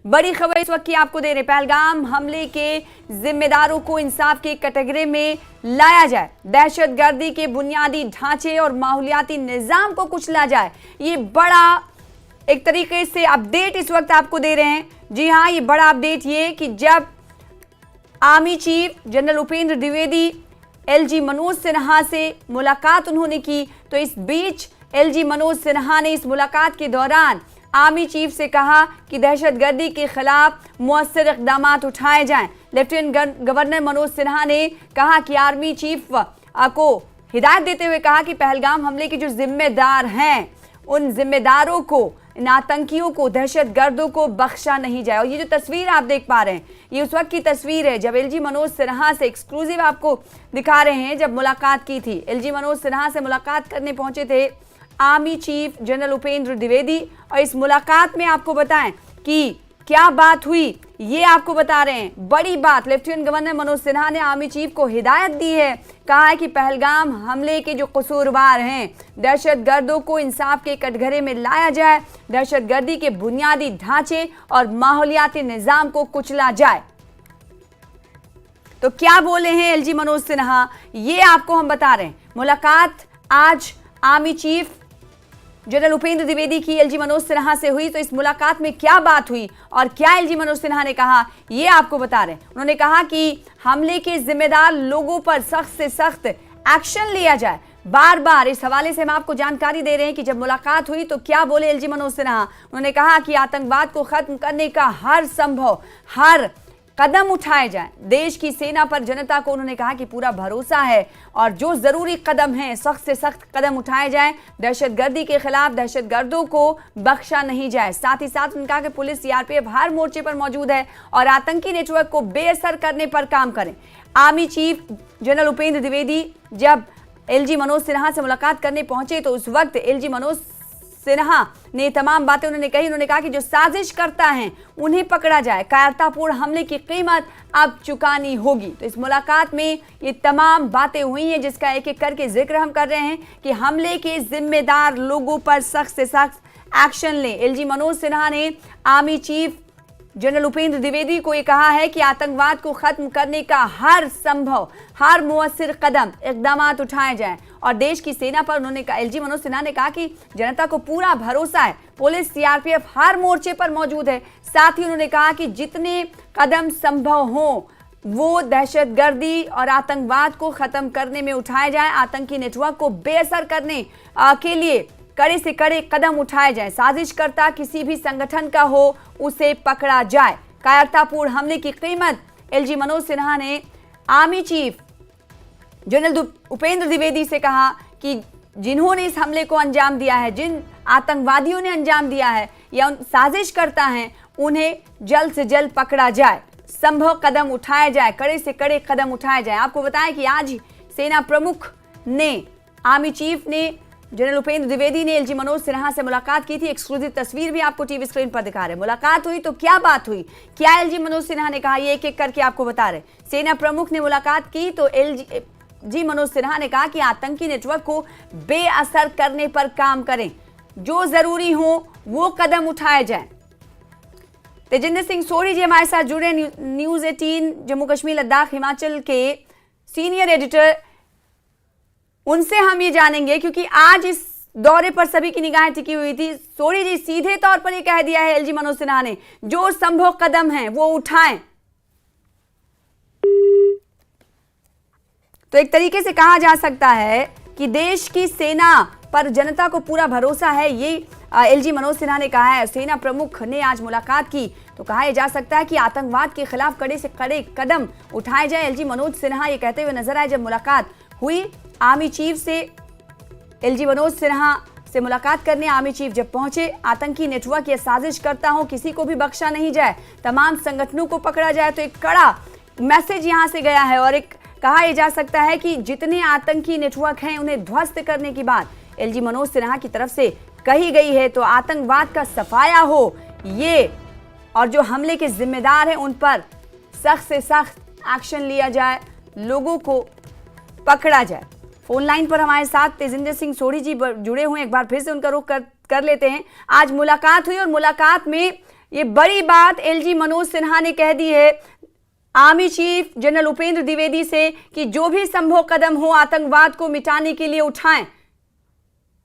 बड़ी खबर इस वक्त की आपको दे रहे, पहलगाम हमले के जिम्मेदारों को इंसाफ के कटघरे में लाया जाए, दहशतगर्दी के बुनियादी ढांचे और माहौलियाती निजाम को कुचला जाए। ये बड़ा एक तरीके से अपडेट इस वक्त आपको दे रहे हैं। जी हाँ, ये बड़ा अपडेट ये कि जब army chief general Upendra Dwivedi LG Manoj Sinha से मुलाकात उन्होंने की, तो इस बीच एलजी मनोज सिन्हा ने इस मुलाकात के दौरान आर्मी चीफ से कहा कि दहशतगर्दी के खिलाफ मुअस्सर इक़दाम उठाए जाएं। लेफ्टिनेंट गवर्नर मनोज सिन्हा ने कहा कि आर्मी चीफ को हिदायत देते हुए कहा कि पहलगाम हमले के जो जिम्मेदार हैं उन जिम्मेदारों को, इन आतंकियों को, दहशतगर्दों को बख्शा नहीं जाए। और ये जो तस्वीर आप देख पा रहे हैं, ये उस वक्त की तस्वीर है जब एलजी मनोज सिन्हा से एक्सक्लूसिव आपको दिखा रहे हैं, जब मुलाकात की थी। एलजी मनोज सिन्हा से मुलाकात करने पहुंचे थे army chief general Upendra Dwivedi, और इस मुलाकात में आपको बताएं कि क्या बात हुई, ये आपको बता रहे हैं। बड़ी बात, लेफ्टिनेंट गवर्नर मनोज सिन्हा ने आर्मी चीफ को हिदायत दी है, कहा है कि पहलगाम हमले के जो कसूरवार हैं, दहशतगर्दों को इंसाफ के कटघरे में लाया जाए, दहशतगर्दी के बुनियादी ढांचे और माहौलियाती निजाम को कुचला जाए। तो क्या बोले हैं एलजी मनोज सिन्हा, ये आपको हम बता रहे हैं। मुलाकात आज army chief general Upendra Dwivedi की एलजी मनोज सिन्हा से हुई, तो इस मुलाकात में क्या बात हुई और क्या एलजी मनोज सिन्हा ने कहा, ये आपको बता रहे हैं। उन्होंने कहा कि हमले के जिम्मेदार लोगों पर सख्त से सख्त एक्शन लिया जाए। बार बार इस हवाले से हम आपको जानकारी दे रहे हैं कि जब मुलाकात हुई तो क्या बोले एलजी मनोज सिन्हा। उन्होंने कहा कि आतंकवाद को खत्म करने का हर संभव हर कदम उठाए जाएं। देश की सेना पर, जनता को उन्होंने कहा कि पूरा भरोसा है और जो जरूरी कदम हैं सख्त से सख्त कदम उठाए जाएं। दहशतगर्दी के खिलाफ दहशतगर्दों को बख्शा नहीं जाए। साथ ही साथ उन्होंने कहा कि पुलिस, सीआरपीएफ हर मोर्चे पर मौजूद है और आतंकी नेटवर्क को बेअसर करने पर काम करें। Army chief general Upendra Dwivedi जब एलजी मनोज सिन्हा से मुलाकात करने पहुंचे तो उस वक्त एलजी मनोज सिन्हा ने तमाम बातें उन्होंने कही। उन्होंने कहा कि जो साजिश करता है उन्हें पकड़ा जाए, कायरतापूर्ण हमले की कीमत अब चुकानी होगी। तो इस मुलाकात में ये तमाम बातें हुई हैं जिसका एक एक करके जिक्र हम कर रहे हैं कि हमले के जिम्मेदार लोगों पर सख्त से सख्त एक्शन लें। एलजी मनोज सिन्हा ने army chief general Upendra Dwivedi को ये कहा है कि आतंकवाद को खत्म करने का हर संभव हर मुअस्सर कदम इक़दाम उठाए जाएं और देश की सेना पर उन्होंने कहा, एलजी मनोज सिन्हा ने कहा कि जनता को पूरा भरोसा है, पुलिस, सीआरपीएफ हर मोर्चे पर मौजूद है। साथ ही उन्होंने कहा कि जितने कदम संभव हों वो दहशतगर्दी और आतंकवाद को खत्म करने में उठाए जाए, आतंकी नेटवर्क को बेअसर करने के लिए कड़े से कड़े कदम उठाए जाए। साजिशकर्ता किसी भी संगठन का हो उसे पकड़ा जाए। कायरतापूर्ण हमले की कीमत एलजी मनोज सिन्हा ने army chief general Upendra Dwivedi से कहा कि जिन्होंने इस हमले को अंजाम दिया है, जिन आतंकवादियों ने अंजाम दिया है या उन साजिश करता है, उन्हें जल्द से जल्द पकड़ा जाए, संभव कदम उठाए जाए, कड़े से कड़े कदम उठाए जाए। आपको बताएं कि आज सेना प्रमुख ने, आर्मी चीफ ने, जनरल उपेंद्र द्विवेदी ने एलजी मनोज सिन्हा से मुलाकात की थी। एक्सक्लूसिव तस्वीर भी आपको टीवी स्क्रीन पर दिखा रहे हैं। मुलाकात हुई तो क्या बात हुई, क्या एलजी मनोज सिन्हा ने कहा, ये एक एक करके आपको बता रहे। सेना प्रमुख ने मुलाकात की तो एलजी मनोज सिन्हा ने कहा कि आतंकी नेटवर्क को बेअसर करने पर काम करें, जो जरूरी हो वो कदम उठाए जाए। तेजिंदर सिंह सोढ़ी जी हमारे साथ जुड़े, न्यूज़ 18 जम्मू कश्मीर लद्दाख हिमाचल के सीनियर एडिटर। उनसे हम ये जानेंगे क्योंकि आज इस दौरे पर सभी की निगाहें टिकी हुई थी। सोढ़ी जी, सीधे तौर पर ये कह दिया है एलजी मनोज सिन्हा ने जो संभव कदम हैं वो उठाएं। तो एक तरीके से कहा जा सकता है कि देश की सेना पर जनता को पूरा भरोसा है, ये एलजी मनोज सिन्हा ने कहा है। सेना प्रमुख ने आज मुलाकात की तो कहा जा सकता है कि आतंकवाद के खिलाफ कड़े से कड़े कदम उठाए जाए। एलजी मनोज सिन्हा ये कहते हुए नजर आए जब मुलाकात हुई आर्मी चीफ से। एलजी मनोज सिन्हा से मुलाकात करने आर्मी चीफ जब पहुंचे, आतंकी नेटवर्क या साजिश करता हो किसी को भी बख्शा नहीं जाए, तमाम संगठनों को पकड़ा जाए। तो एक कड़ा मैसेज यहां से गया है और एक कहा जा सकता है कि जितने आतंकी नेटवर्क हैं उन्हें ध्वस्त करने की बात एलजी मनोज सिन्हा की तरफ से कही गई है। तो आतंकवाद का सफाया हो ये, और जो हमले के जिम्मेदार हैं उन पर सख्त से सख्त एक्शन लिया जाए, लोगों को पकड़ा जाए। फोन लाइन पर हमारे साथ तेजिंदर सिंह सोढ़ी जी जुड़े हुए हैं, एक बार फिर से उनका रुख कर लेते हैं। आज मुलाकात हुई और मुलाकात में ये बड़ी बात एलजी मनोज सिन्हा ने कह दी है army chief general Upendra Dwivedi से कि जो भी संभव कदम हो आतंकवाद को मिटाने के लिए उठाएं।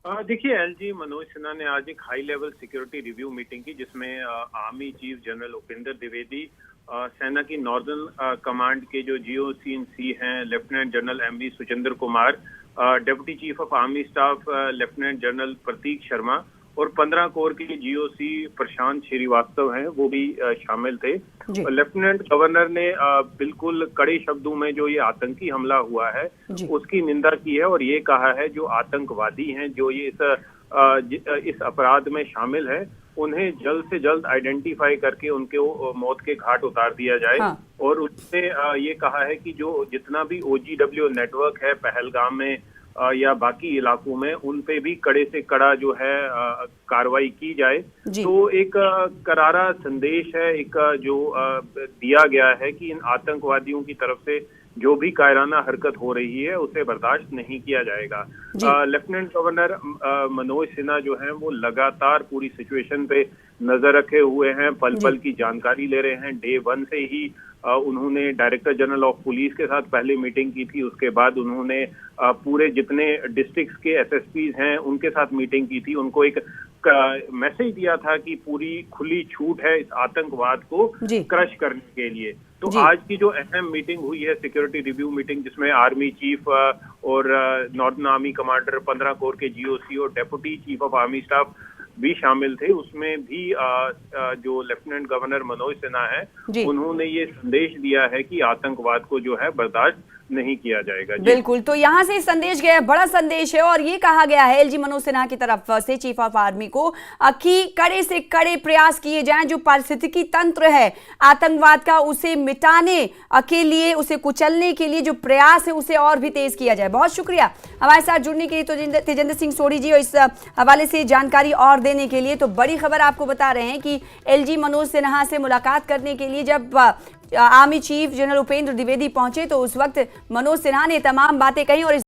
देखिए, एलजी मनोज सिन्हा ने आज एक high level security review meeting की, जिसमें army chief general Upendra Dwivedi, सेना की नॉर्दर्न कमांड के जो GOC हैं lieutenant general MV Suchendra Kumar, deputy chief of army staff lieutenant general Pratik Sharma और 15 कोर के GOC प्रशांत श्रीवास्तव हैं, वो भी शामिल थे। लेफ्टिनेंट गवर्नर ने बिल्कुल कड़े शब्दों में जो ये आतंकी हमला हुआ है उसकी निंदा की है और ये कहा है जो आतंकवादी हैं जो ये इस अपराध में शामिल है उन्हें जल्द से जल्द आइडेंटिफाई करके उनके मौत के घाट उतार दिया जाए। और उसने ये कहा है कि जो जितना भी OGW नेटवर्क है पहलगाम में या बाकी इलाकों में, उन पे भी कड़े से कड़ा जो है कार्रवाई की जाए। तो एक करारा संदेश है, एक जो दिया गया है कि इन आतंकवादियों की तरफ से जो भी कायराना हरकत हो रही है उसे बर्दाश्त नहीं किया जाएगा। लेफ्टिनेंट गवर्नर मनोज सिन्हा जो हैं वो लगातार पूरी सिचुएशन पे नजर रखे हुए हैं, पल पल की जानकारी ले रहे हैं। डे 1 से ही उन्होंने डायरेक्टर जनरल ऑफ पुलिस के साथ पहले मीटिंग की थी, उसके बाद उन्होंने पूरे जितने डिस्ट्रिक्ट्स के SSPs हैं उनके साथ मीटिंग की थी। उनको एक मैसेज दिया था कि पूरी खुली छूट है इस आतंकवाद को क्रश करने के लिए। तो आज की जो अहम मीटिंग हुई है सिक्योरिटी रिव्यू मीटिंग, जिसमें आर्मी चीफ और नॉर्दर्न आर्मी कमांडर 15 कोर के GOC और deputy chief of army staff भी शामिल थे, उसमें भी जो लेफ्टिनेंट गवर्नर मनोज सिन्हा है उन्होंने ये संदेश दिया है कि आतंकवाद को जो है बर्दाश्त नहीं किया जाएगा। बिल्कुल, तो यहाँ से संदेश गया, बड़ा संदेश है और ये कहा गया है एलजी मनोज सिन्हा की तरफ से चीफ ऑफ आर्मी को कि कड़े से कड़े प्रयास किए जाएं, जो पारिस्थितिकी तंत्र है आतंकवाद का उसे मिटाने के लिए, उसे कुचलने के लिए जो प्रयास है उसे और भी तेज किया जाए। बहुत शुक्रिया हमारे साथ जुड़ने के लिए तो तेजेंद्र सिंह सोढ़ी जी, और इस हवाले से जानकारी और देने के लिए। तो बड़ी खबर आपको बता रहे हैं कि एलजी मनोज सिन्हा से मुलाकात करने के लिए जब army chief general Upendra Dwivedi पहुंचे तो उस वक्त मनोज सिन्हा ने तमाम बातें कही और